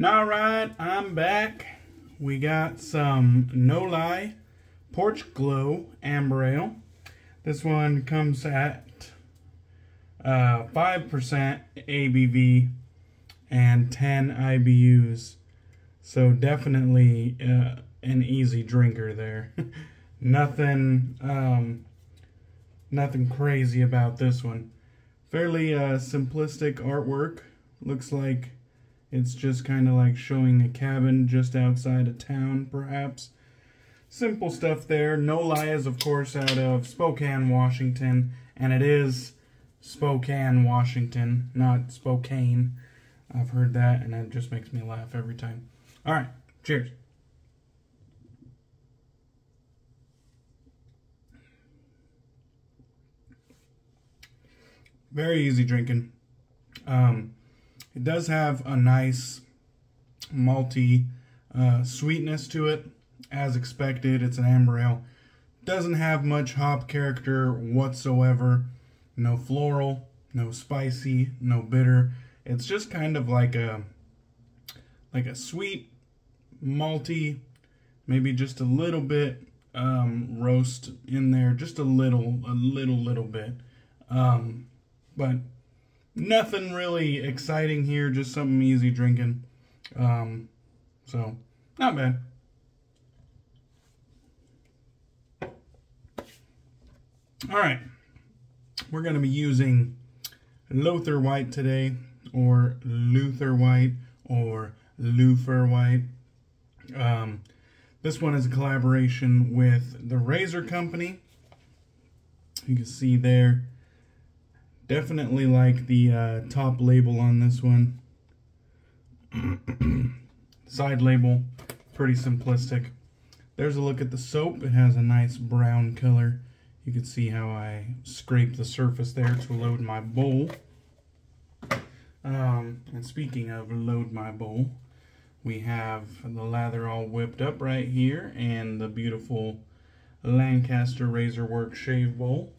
Alright, I'm back. We got some No Lie Porch Glow Amber Ale. This one comes at 5% ABV and 10 IBUs. So definitely an easy drinker there. Nothing crazy about this one. Fairly simplistic artwork. Looks like it's just kind of like showing a cabin just outside of town, perhaps. Simple stuff there. No Lie is, of course, out of Spokane, Washington. And it is Spokane, Washington, not Spokane. I've heard that, and it just makes me laugh every time. Alright, cheers. Very easy drinking. It does have a nice malty sweetness to it, as expected. It's an amber ale. Doesn't have much hop character whatsoever. No floral, no spicy, no bitter. It's just kind of like a sweet, malty, maybe just a little bit roast in there, just a little bit. But nothing really exciting here, just something easy drinking. So, not bad. Alright, we're going to be using Løthur White today, or Løthur White, or Løthur White. This one is a collaboration with the Razor Company. You can see there. Definitely like the top label on this one. Side label, pretty simplistic. There's a look at the soap. It has a nice brown color. You can see how I scrape the surface there to load my bowl. And speaking of load my bowl, we have the lather all whipped up right here and the beautiful Lancaster Razorwork shave bowl.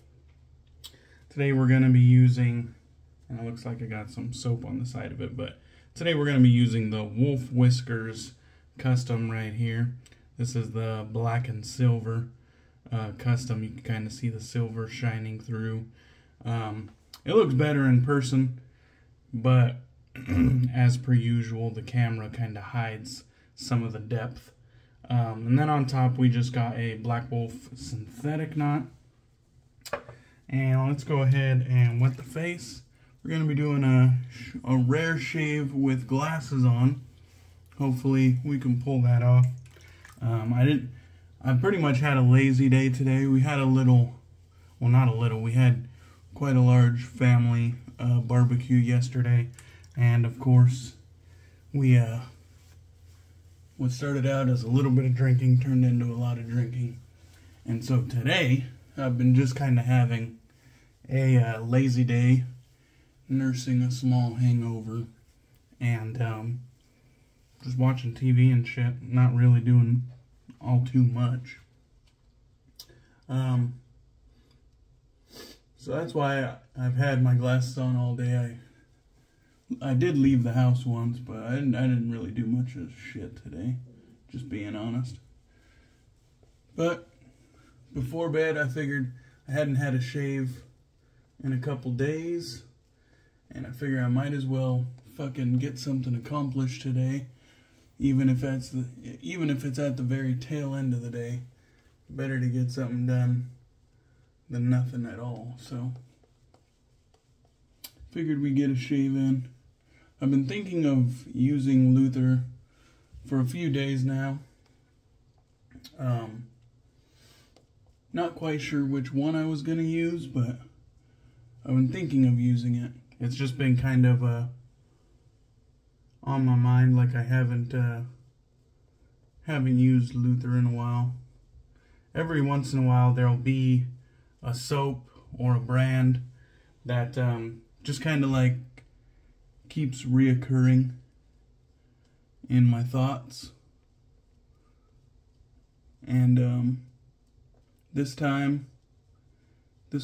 Today we're going to be using, and it looks like I got some soap on the side of it, but today we're going to be using the Whiskers custom right here. This is the black and silver custom. You can kind of see the silver shining through. It looks better in person, but as per usual, the camera kind of hides some of the depth. And then on top we just got a Black Wolf synthetic knot. And let's go ahead and wet the face. We're going to be doing a rare shave with glasses on. Hopefully we can pull that off. I pretty much had a lazy day today. We had a little, well, not a little, we had quite a large family barbecue yesterday. And of course, what started out as a little bit of drinking turned into a lot of drinking. And so today, I've been just kind of having a lazy day, nursing a small hangover, and just watching TV and shit, not really doing all too much. So that's why I've had my glasses on all day. I did leave the house once, but I didn't really do much of shit today, just being honest. But before bed, I figured I hadn't had a shave in a couple days, and I figure I might as well fucking get something accomplished today, even if it's at the very tail end of the day. Better to get something done than nothing at all. So figured we'd get a shave in. I've been thinking of using Løthur for a few days now. Not quite sure which one I was going to use, but I've been thinking of using it. It's just been kind of on my mind, like I haven't used Løthur in a while. Every once in a while there'll be a soap or a brand that just kind of like keeps reoccurring in my thoughts. And this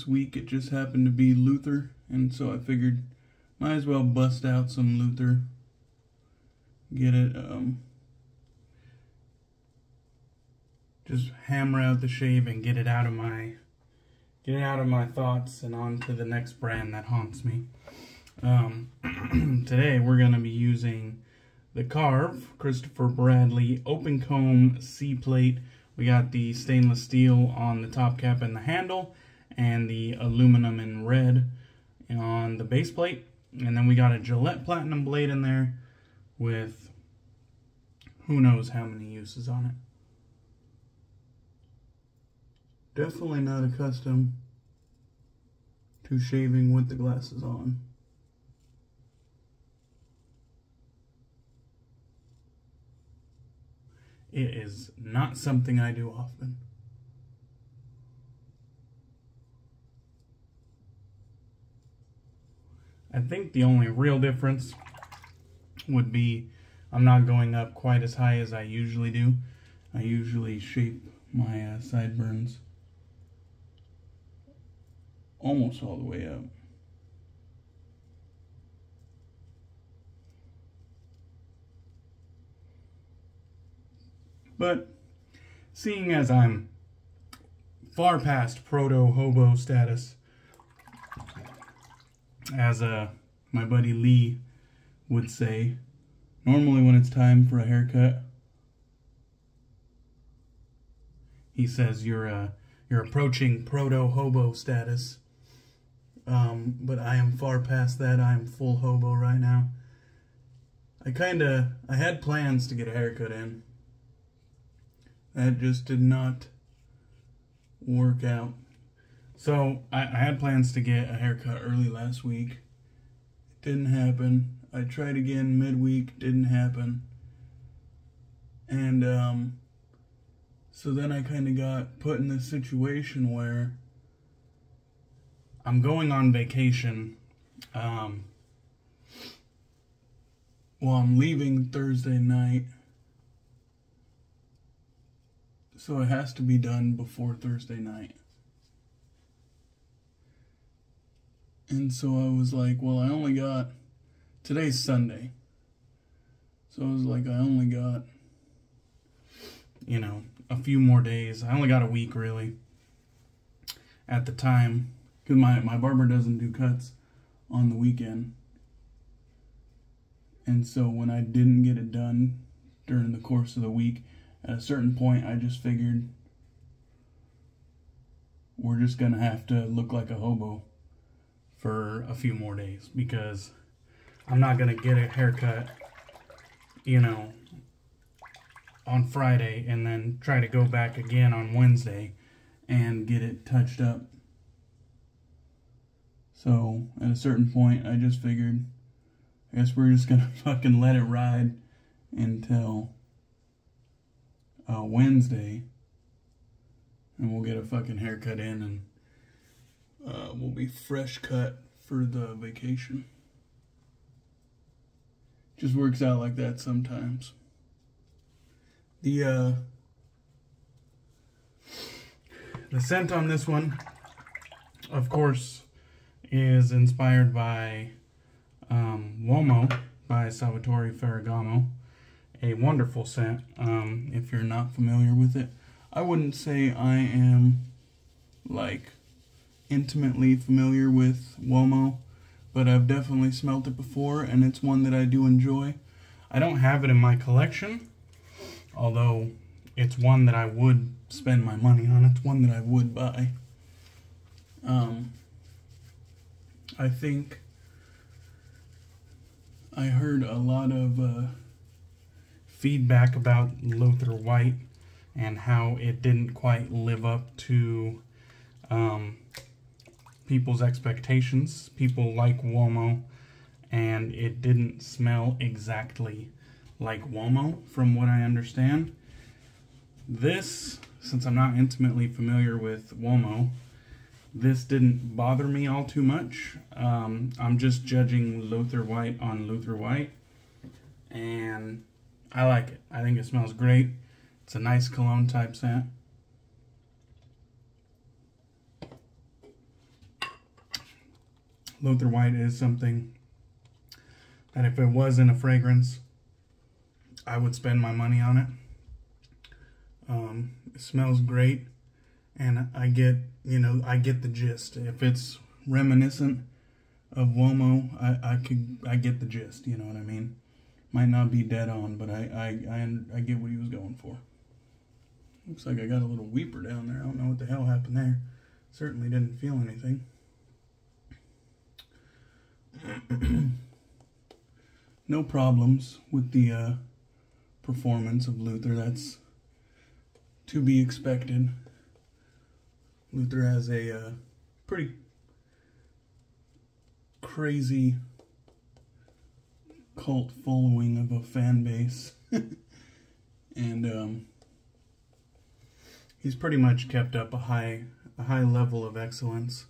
week it just happened to be Løthur, and so I figured might as well bust out some Løthur get it, just hammer out the shave and get it out of my thoughts and on to the next brand that haunts me. Today we're going to be using the Karve Christopher Bradley open comb C-plate. We got the stainless steel on the top cap and the handle, and the aluminum in red on the base plate. And then we got a Gillette platinum blade in there with who knows how many uses on it. Definitely not accustomed to shaving with the glasses on. It is not something I do often. I think the only real difference would be I'm not going up quite as high as I usually do. I usually shape my sideburns almost all the way up. But seeing as I'm far past proto-hobo status, as my buddy Lee would say, normally when it's time for a haircut, he says you're approaching proto-hobo status. But I am far past that. I am full hobo right now. I had plans to get a haircut in. That just did not work out. So I had plans to get a haircut early last week. It didn't happen. I tried again midweek, didn't happen. And so then I kind of got put in this situation where I'm going on vacation. Well, I'm leaving Thursday night. So it has to be done before Thursday night. And so I was like, well, I only got, today's Sunday. So I was like, I only got, you know, a few more days. I only got a week, really, at the time. Because my barber doesn't do cuts on the weekend. And so when I didn't get it done during the course of the week, at a certain point, I just figured we're just going to have to look like a hobo for a few more days, because I'm not going to get a haircut, you know, on Friday and then try to go back again on Wednesday and get it touched up. So at a certain point, I just figured, I guess we're just going to fucking let it ride until Wednesday, and we'll get a fucking haircut in, and we'll be fresh cut for the vacation. Just works out like that sometimes. The scent on this one, of course, is inspired by Uomo by Salvatore Ferragamo. A wonderful scent. If you're not familiar with it, I wouldn't say I am like intimately familiar with Uomo, but I've definitely smelt it before, and it's one that I do enjoy. I don't have it in my collection, although it's one that I would spend my money on. It's one that I would buy. I think I heard a lot of feedback about Løthur White and how it didn't quite live up to people's expectations. People like Uomo, and it didn't smell exactly like Uomo, from what I understand. This, since I'm not intimately familiar with Uomo, this didn't bother me all too much. I'm just judging Løthur White on Løthur White, and I like it. I think it smells great. It's a nice cologne type scent. Løthur White is something that if it was in a fragrance, I would spend my money on it. It smells great, and I get, you know, I get the gist. If it's reminiscent of Uomo, I get the gist. You know what I mean? Might not be dead on, but I get what he was going for. Looks like I got a little weeper down there. I don't know what the hell happened there. Certainly didn't feel anything. No problems with the performance of Løthur. That's to be expected. Løthur has a pretty crazy cult following of a fan base. And he's pretty much kept up a high level of excellence.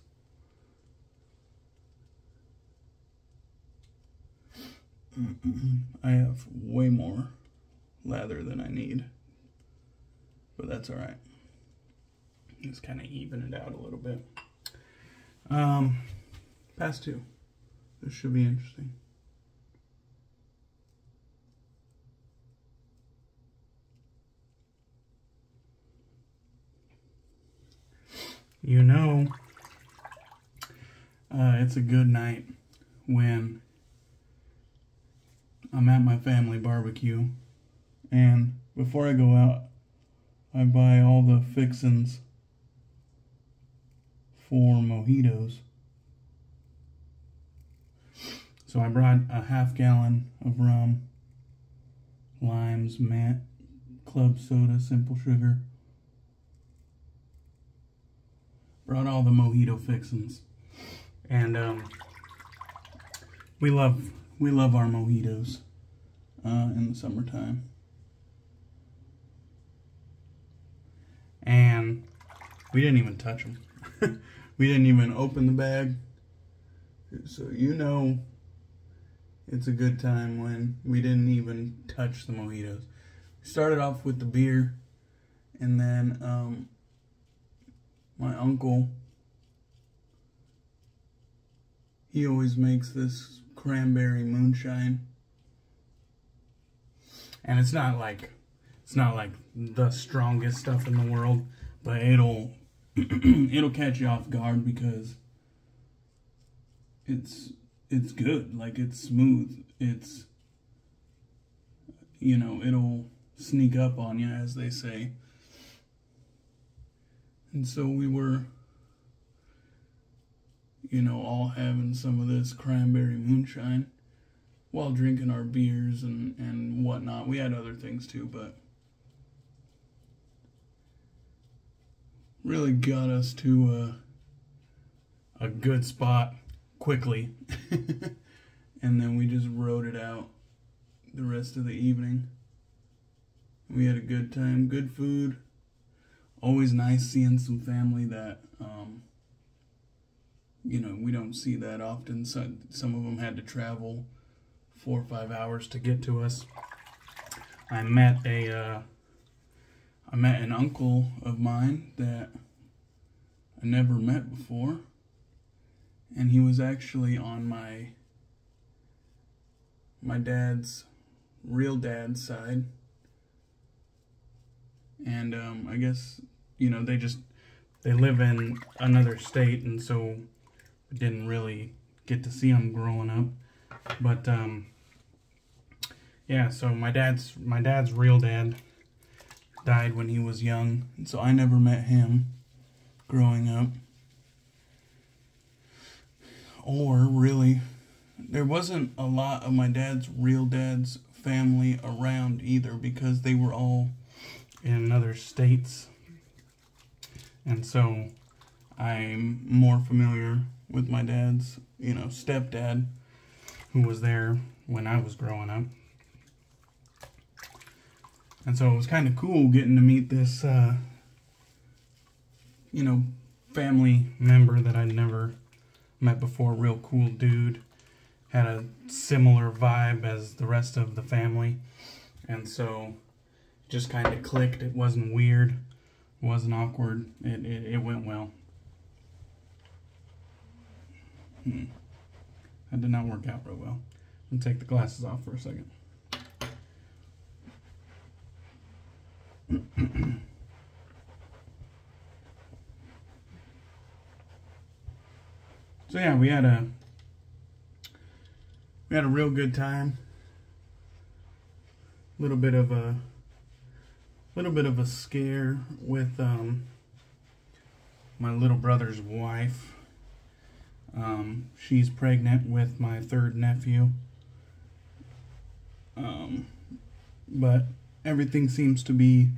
I have way more lather than I need, but that's alright. Just kind of even it out a little bit. Pass 2. This should be interesting. You know, it's a good night when I'm at my family barbecue, and before I go out, I buy all the fixins for mojitos. So I brought a half gallon of rum, limes, mint, club soda, simple sugar. Brought all the mojito fixins, and we love our mojitos in the summertime. And we didn't even touch them. We didn't even open the bag. So you know it's a good time when we didn't even touch the mojitos. We started off with the beer, and then my uncle, he always makes this cranberry moonshine, and it's not like the strongest stuff in the world, but it'll it'll catch you off guard because it's good. Like, it's smooth. It's, you know, it'll sneak up on you, as they say. And so we were, you know, all having some of this cranberry moonshine while drinking our beers and whatnot. We had other things too, but really got us to a good spot quickly. And then we just rode it out the rest of the evening. We had a good time, good food. Always nice seeing some family that, you know, we don't see that often. So some of them had to travel 4 or 5 hours to get to us. I met an uncle of mine that I never met before, and he was actually on my dad's, real dad's side. And I guess, you know, they live in another state, and so we didn't really get to see them growing up. But yeah, so my dad's real dad died when he was young, and so I never met him growing up. Or really, there wasn't a lot of my real dad's family around either, because they were all in other states. And so I'm more familiar with my dad's, you know, stepdad, who was there when I was growing up. And so it was kind of cool getting to meet this, you know, family member that I'd never met before. Real cool dude. Had a similar vibe as the rest of the family. And so just kind of clicked. It wasn't weird. It wasn't awkward. It went well. That did not work out real well. I'm going to take the glasses off for a second. So yeah, we had a real good time. Little bit of a scare with my little brother's wife. She's pregnant with my third nephew. But everything seems to be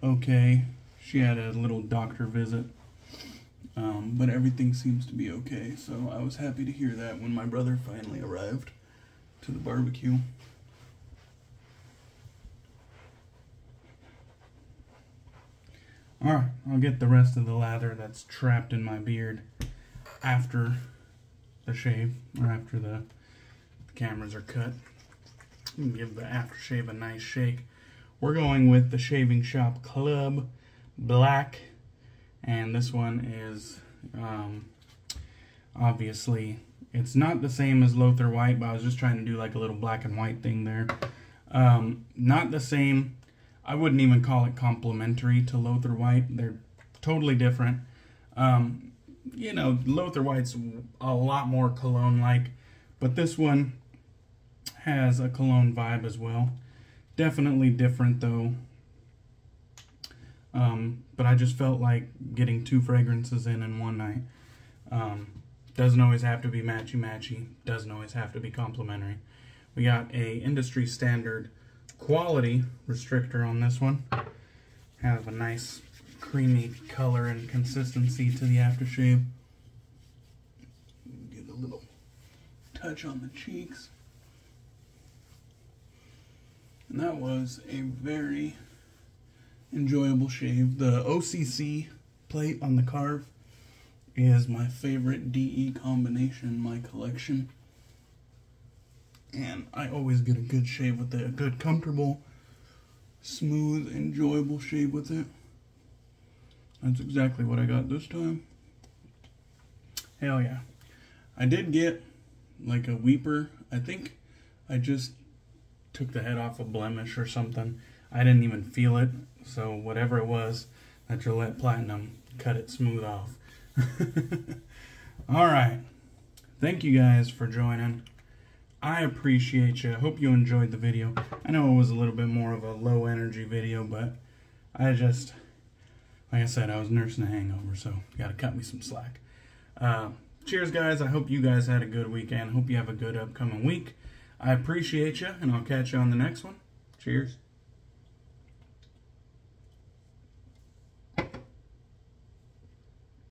okay. She had a little doctor visit. But everything seems to be okay. So I was happy to hear that when my brother finally arrived to the barbecue. Alright, I'll get the rest of the lather that's trapped in my beard after the shave, or after the cameras are cut. Give the aftershave a nice shake. We're going with the Shaving Shop Club Black, and this one is obviously, it's not the same as Løthur White, but I was just trying to do like a little black and white thing there. Not the same. I wouldn't even call it complementary to Løthur White. They're totally different. You know, Løthur White's a lot more cologne-like, but this one has a cologne vibe as well. Definitely different though. But I just felt like getting 2 fragrances in one night. Doesn't always have to be matchy-matchy. Doesn't always have to be complementary. We got a industry standard quality restrictor on this one. Has a nice creamy color and consistency to the aftershave. Get a little touch on the cheeks. And that was a very enjoyable shave. The OCC plate on the Karve is my favorite DE combination in my collection. And I always get a good shave with it. A good, comfortable, smooth, enjoyable shave with it. That's exactly what I got this time. Hell yeah. I did get like a weeper. I think I just took the head off a blemish or something. I didn't even feel it. So whatever it was, that Gillette Platinum cut it smooth off. Alright. Thank you guys for joining. I appreciate you. I hope you enjoyed the video. I know it was a little bit more of a low energy video, but I just, like I said, I was nursing a hangover, so you gotta cut me some slack. Cheers, guys. I hope you guys had a good weekend. Hope you have a good upcoming week. I appreciate you, and I'll catch you on the next one. Cheers.